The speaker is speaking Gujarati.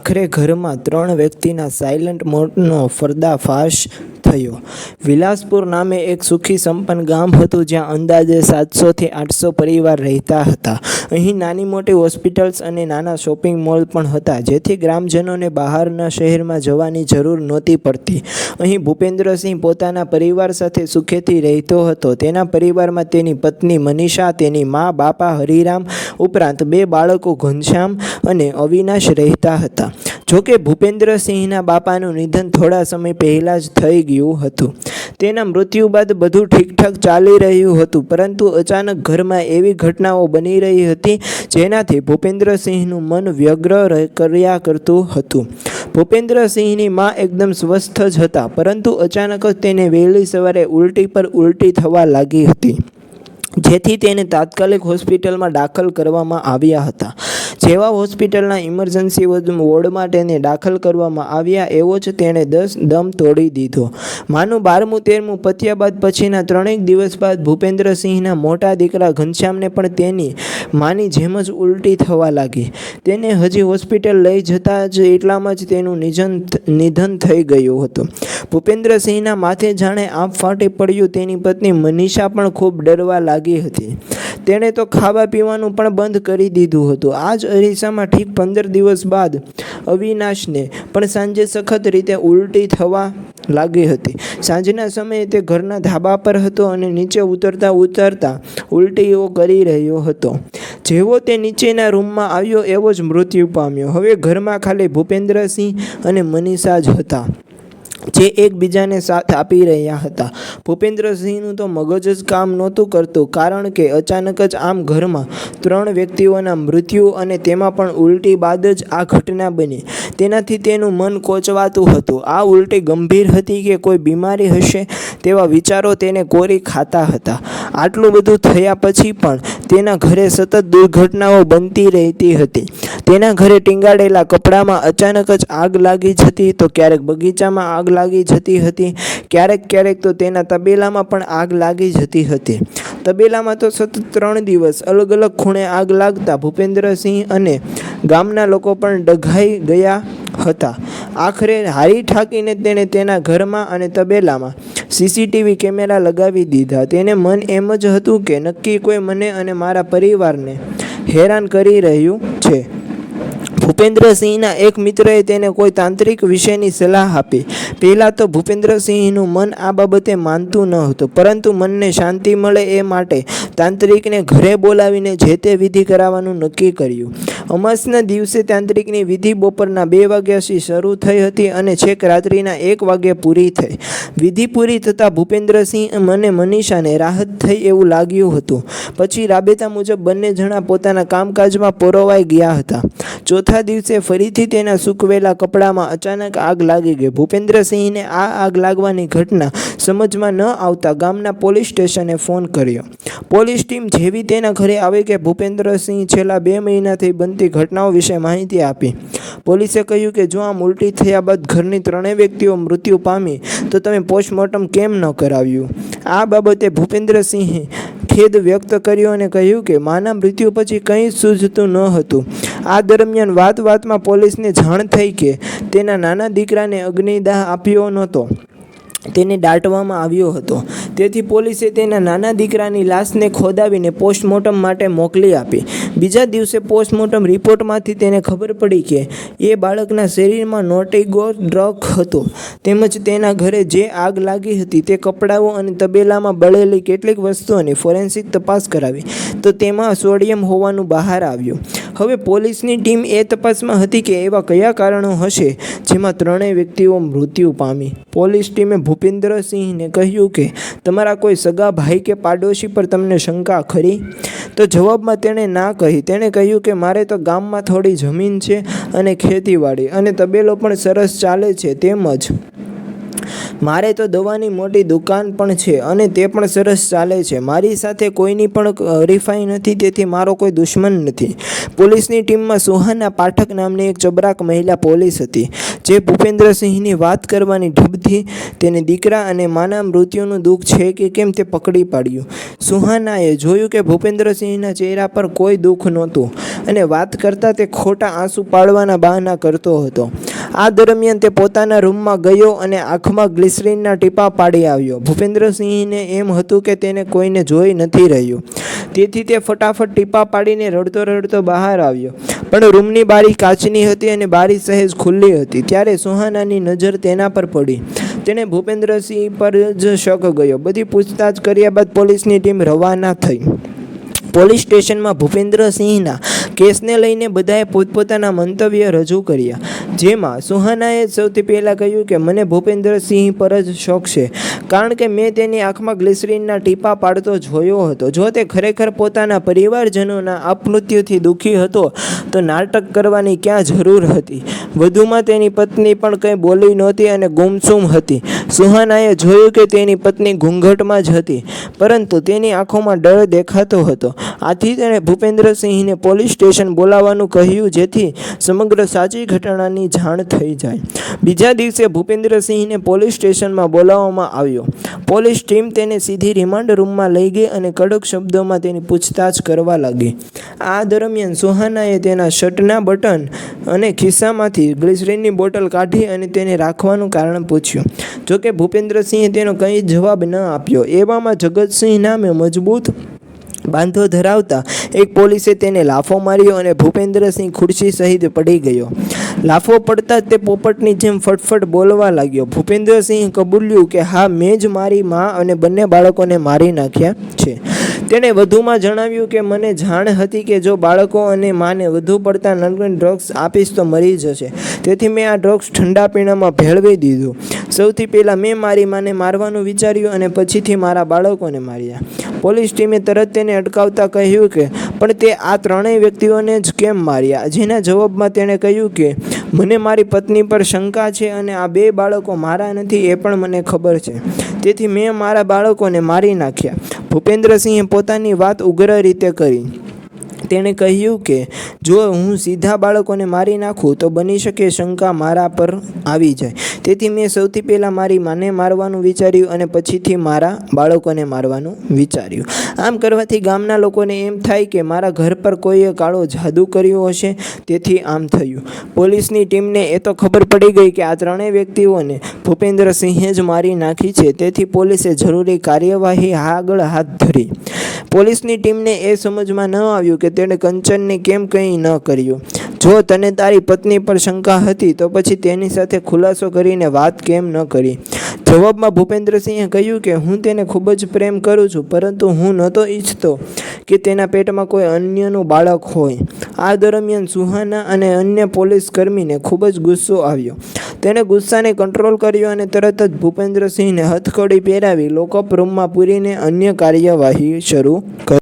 આખરે ઘરમાં 3 વ્યક્તિના સાયલન્ટ મોતનો પર્દાફાશ થયો. વિલાસપુર નામે એક સુખી સંપન્ન ગામ હતું જ્યાં અંદાજે 700 થી 800 પરિવાર રહેતા હતા. અહીં નાની મોટી હોસ્પિટલ્સ અને નાના શોપિંગ મોલ પણ હતા, જેથી ગ્રામજનોને બહારના શહેરમાં જવાની જરૂર નહોતી પડતી. અહીં ભૂપેન્દ્રસિંહ પોતાના પરિવાર સાથે સુખેથી રહેતો હતો. તેના પરિવારમાં તેની પત્ની મનીષા, તેની મા બાપા હરિરામ ઉપરાંત 2 બાળકો ઘનશ્યામ અને અવિનાશ રહેતા હતા. જોકે ભૂપેન્દ્રસિંહના બાપાનું નિધન થોડા સમય પહેલાં જ થઈ ગયું હતું. તેના મૃત્યુ બાદ બધું ઠીકઠાક ચાલી રહ્યું હતું, પરંતુ અચાનક ઘરમાં એવી ઘટનાઓ બની રહી હતી જેનાથી ભૂપેન્દ્રસિંહનું મન વ્યગ્ર કર્યા કરતું હતું. ભૂપેન્દ્રસિંહની મા એકદમ સ્વસ્થ જ હતા, પરંતુ અચાનક જ તેને વહેલી સવારે ઉલટી પર ઉલટી થવા લાગી હતી, જેથી તેને તાત્કાલિક હોસ્પિટલમાં દાખલ કરવામાં આવ્યા હતા. જેવા હોસ્પિટલના ઇમરજન્સી વોર્ડમાં તેને દાખલ કરવામાં આવ્યા એવો જ તેણે દમ તોડી દીધો. માનું 12મું 13મું પત્યા બાદ પછીના 3 દિવસ બાદ ભૂપેન્દ્રસિંહના મોટા દીકરા ઘનશ્યામને પણ તેની માની જેમ જ ઉલટી થવા લાગી. તેને હજી હોસ્પિટલ લઈ જતા જ એટલામાં જ તેનું નિધન થઈ ગયું હતું. ભૂપેન્દ્રસિંહના માથે જાણે આપ ફાટી પડ્યું. તેની પત્ની મનીષા પણ ખૂબ ડરવા લાગી હતી. તેણે તો ખાવા પીવાનું પણ બંધ કરી દીધું હતું. આ જ અરીસામાં ઠીક 15 દિવસ બાદ અવિનાશને પણ સાંજે સખત રીતે ઉલટી થવા લાગી હતી. સાંજના સમયે તે ઘરના ધાબા પર હતો અને નીચે ઉતરતા ઉલટીઓ કરી રહ્યો હતો. જેવો તે નીચેના રૂમમાં આવ્યો એવો જ મૃત્યુ પામ્યો. હવે ઘરમાં ખાલી ભૂપેન્દ્રસિંહ અને મનીષા જ હતા, જે એકબીજાને સાથ આપી રહ્યા હતા. ભૂપેન્દ્રસિંહનું તો મગજ જ કામ નહોતું કરતું, કારણ કે અચાનક જ આમ ઘરમાં 3 વ્યક્તિઓના મૃત્યુ અને તેમાં પણ ઉલટી બાદ જ આ ઘટના બની. તેનાથી તેનું મન કોચવાતું હતું. આ ઉલટી ગંભીર હતી કે કોઈ બીમારી હશે તેવા વિચારો તેને કોરી ખાતા હતા. આટલું બધું થયા પછી પણ તેના ઘરે સતત દુર્ઘટનાઓ બનતી રહેતી હતી. તેના ઘરે ટીંગાડેલા કપડામાં અચાનક જ આગ લાગી જતી, તો ક્યારેક બગીચામાં આગ લાગી જતી હતી, ક્યારેક તો તેના તબેલામાં પણ આગ લાગી જતી હતી. તબેલામાં તો સતત 3 દિવસ અલગ અલગ ખૂણે આગ લાગતા ભૂપેન્દ્રસિંહ અને ગામના લોકો પણ ડઘાઈ ગયા હતા. આખરે હારી ઠાકીને તેણે તેના ઘરમાં અને તબેલામાં CCTV કેમેરા લગાવી દીધા. તેને મન એમ જ હતું કે નક્કી કોઈ મને અને મારા પરિવારને હેરાન કરી રહ્યું છે. ભૂપેન્દ્રસિંહના એક મિત્રએ તેને કોઈ તાંત્રિક વિશેની સલાહ આપી. પહેલાં તો ભૂપેન્દ્રસિંહનું મન આ બાબતે માનતું ન હતું, પરંતુ મનને શાંતિ મળે એ માટે તાંત્રિકને ઘરે બોલાવીને જે તે વિધિ કરાવવાનું નક્કી કર્યું. અમાસના દિવસે તાંત્રિકની વિધિ બપોરના 2 વાગ્યાથી શરૂ થઈ હતી અને છેક રાત્રિના 1 વાગ્યે પૂરી થઈ. વિધિ પૂરી થતાં ભૂપેન્દ્રસિંહ અને મનીષાને રાહત થઈ એવું લાગ્યું હતું. પછી રાબેતા મુજબ બંને જણા પોતાના કામકાજમાં પરોવાઈ ગયા હતા. ચોથા દિવસે ફરીથી તેના સૂકવેલા કપડામાં અચાનક આગ લાગી ગઈ. ભૂપેન્દ્રસિંહને આ આગ લાગવાની ઘટના સમજમાં ન આવતા ગામના પોલીસ સ્ટેશને ફોન કર્યો. પોલીસ ટીમ જેવી તેના ઘરે આવી કે ભૂપેન્દ્રસિંહ છેલ્લા 2 મહિનાથી બનતી ઘટનાઓ વિશે માહિતી આપી. પોલીસે કહ્યું કે જો આમ ઉલટી થયા બાદ ઘરની 3 વ્યક્તિઓ મૃત્યુ પામી તો તમે પોસ્ટમોર્ટમ કેમ ન કરાવ્યું? આ બાબતે ભૂપેન્દ્રસિંહે ખેદ વ્યક્ત કર્યો અને કહ્યું કે માના મૃત્યુ પછી કંઈ સૂઝતું ન હતું. આ દરમિયાન વાતમાં પોલીસને જાણ થઈ કે તેના નાના દીકરાને અગ્નિદાહ આપ્યો નહોતો. તેને દાટવામાં આવ્યો હતો. તેથી પોલીસે તેના નાના દીકરાની લાશને ખોદાવીને પોસ્ટમોર્ટમ માટે મોકલી આપી. બીજા દિવસે પોસ્ટમોર્ટમ રિપોર્ટમાંથી તેને ખબર પડી કે એ બાળકના શરીરમાં નોર્ટિગો ડ્રગ હતો, તેમજ તેના ઘરે જે આગ લાગી હતી તે કપડાઓ અને તબેલામાં બળેલી કેટલીક વસ્તુઓની ફોરેન્સિક તપાસ કરાવી તો તેમાં સોડિયમ હોવાનું બહાર આવ્યું. હવે પોલીસની ટીમ એ તપાસમાં હતી કે એવા કયા કારણો હશે જેમાં 3 વ્યક્તિઓ મૃત્યુ પામી. પોલીસ ટીમે ભૂપેન્દ્રસિંહને કહ્યું કે તમારા કોઈ સગા ભાઈ કે પાડોશી પર તમને શંકા ખરી? તો જવાબમાં તેણે ના કહી. તેણે કહ્યું કે મારે તો ગામમાં થોડી જમીન છે અને ખેતીવાડી અને તબેલો પણ સરસ ચાલે છે, તેમજ મારે તો દવાની મોટી દુકાન પણ છે અને તે પણ સરસ ચાલે છે. મારી સાથે કોઈની પણ હરીફાઈ નથી, તેથી મારો કોઈ દુશ્મન નથી. પોલીસની ટીમમાં સુહાના પાઠક નામની એક ચબરાક મહિલા પોલીસ હતી, જે ભૂપેન્દ્રસિંહની વાત કરવાની ઢબથી તેને દીકરા અને માના મૃત્યુનું દુઃખ છે કે કેમ તે પકડી પાડ્યું. સુહાનાએ જોયું કે ભૂપેન્દ્રસિંહના ચહેરા પર કોઈ દુઃખ નહોતું. અને વાત કરતાં તે ખોટા આંસુ પાડવાના બહાના કરતો હતો. આ દરમિયાન તે પોતાના રૂમમાં ગયો અને આંખમાં ગ્લિસરીનના ટીપા પાડી આવ્યો. ભૂપેન્દ્રસિંહને એમ હતું કે તેને કોઈને જોઈ નથી રહ્યું, તેથી તે ફટાફટ ટીપા પાડીને રડતો રડતો બહાર આવ્યો. પણ રૂમની બારી કાચની હતી અને બારી સહેજ ખુલ્લી હતી. ત્યારે સુહાનાની નજર તેના પર પડી. તેણે ભૂપેન્દ્રસિંહ પર જ શક ગયો. બધી પૂછતાછ કર્યા બાદ પોલીસની ટીમ રવાના થઈ. પોલીસ સ્ટેશનમાં ભૂપેન્દ્રસિંહના કેસને લઈને બધાએ પોતપોતાના મંતવ્ય રજૂ કર્યા. જેમાં સુહાનાએ સૌથી પહેલાં કહ્યું કે મને ભૂપેન્દ્રસિંહ પર જ શોખ છે, કારણ કે મેં તેની આંખમાં ગ્લિસરીનના ટીપા પાડતો જોયો હતો. જો તે ખરેખર પોતાના પરિવારજનોના અપમૃત્યુથી દુઃખી હતો તો નાટક કરવાની ક્યાં જરૂર હતી. વધુમાં તેની પત્ની પણ કંઈ બોલી નહોતી અને ગુમસુમ હતી. સુહાનાએ જોયું કે તેની પત્ની ઘૂંઘટમાં જ હતી, પરંતુ તેની આંખોમાં ડર દેખાતો હતો. આથી તેણે ભૂપેન્દ્રસિંહને પોલીસ સ્ટેશન બોલાવવાનું કહ્યું, જેથી સમગ્ર સાચી ઘટનાની જાણ થઈ જાય. બીજા દિવસે ભૂપેન્દ્રસિંહને પોલીસ સ્ટેશનમાં બોલાવવામાં આવ્યો. પોલીસ ટીમ તેને સીધી રિમાન્ડ રૂમમાં લઈ ગઈ અને કડક શબ્દોમાં તેની પૂછતાછ કરવા લાગી. આ દરમિયાન સુહાનાએ તેના શર્ટના બટન અને ખિસ્સામાંથી ગ્લિસરીનની બોટલ કાઢી અને તેને રાખવાનું કારણ પૂછ્યું. જોકે ભૂપેન્દ્રસિંહે તેનો કંઈ જવાબ ન આપ્યો. એવામાં જગતસિંહ નામે મજબૂત બાંધો ધરાવતા એક પોલીસે તેને લાફો માર્યો અને ભૂપેન્દ્રસિંહ ખુરશી સહિત પડી ગયો. લાફો પડતા જ તે પોપટની જેમ ફટફટ બોલવા લાગ્યો. ભૂપેન્દ્રસિંહ કબૂલ્યું કે હા, મેં જ મારી મા અને બંને બાળકોને મારી નાખ્યા છે. તેણે વધુમાં જણાવ્યું કે મને જાણ હતી કે જો બાળકો અને માને વધુ પડતા નકલી ડ્રગ્સ આપીશ તો મરી જશે, તેથી મેં આ ડ્રગ્સ ઠંડા પીણામાં ભેળવી દીધું. સૌથી પહેલાં મેં મારી માને મારવાનું વિચાર્યું અને પછીથી મારા બાળકોને માર્યા. પોલીસ ટીમે તરત તેને અટકાવતા કહ્યું કે પણ તે આ ત્રણેય વ્યક્તિઓને જ કેમ માર્યા? જેના જવાબમાં તેણે કહ્યું કે મને મારી પત્ની પર શંકા છે અને આ બે બાળકો મારા નથી એ પણ મને ખબર છે, તેથી મેં મારા બાળકોને મારી નાખ્યા. ભૂપેન્દ્રસિંહે પોતાની વાત ઉગ્ર રીતે કરી. તેણે કહ્યું કે જો હું સીધા બાળકોને મારી નાખું તો બની શકે શંકા મારા પર આવી જાય, તેથી મેં સૌથી પહેલાં મારી માને મારવાનું વિચાર્યું અને પછીથી મારા બાળકોને મારવાનું વિચાર્યું. આમ કરવાથી ગામના લોકોને એમ થાય કે મારા ઘર પર કોઈએ કાળો જાદુ કર્યો હશે, તેથી આમ થયું. પોલીસની ટીમને એ તો ખબર પડી ગઈ કે આ ત્રણેય વ્યક્તિઓને ભૂપેન્દ્રસિંહે જ મારી નાખી છે, તેથી પોલીસે જરૂરી કાર્યવાહી આગળ હાથ ધરી. પોલીસની ટીમને એ સમજમાં ન આવ્યું કે તેણે કંચનને કેમ કંઈ ન કર્યું. જો તને તારી પત્ની પર શંકા હતી તો પછી તેની સાથે ખુલાસો કરીને વાત કેમ ન કરી? જવાબમાં ભૂપેન્દ્રસિંહે કહ્યું કે હું તેને ખૂબ જ પ્રેમ કરું છું, પરંતુ હું નહોતો ઈચ્છતો કે તેના પેટમાં કોઈ અન્યનું બાળક હોય. આ દરમિયાન સુહાના અને અન્ય પોલીસ કર્મીને ખૂબ જ ગુસ્સો આવ્યો. તેણે ગુસ્સાને કંટ્રોલ કર્યો અને તરત જ ભૂપેન્દ્રસિંહને હથકડી પહેરાવી લોકઅપ રૂમમાં પૂરીને અન્ય કાર્યવાહી શરૂ કરી.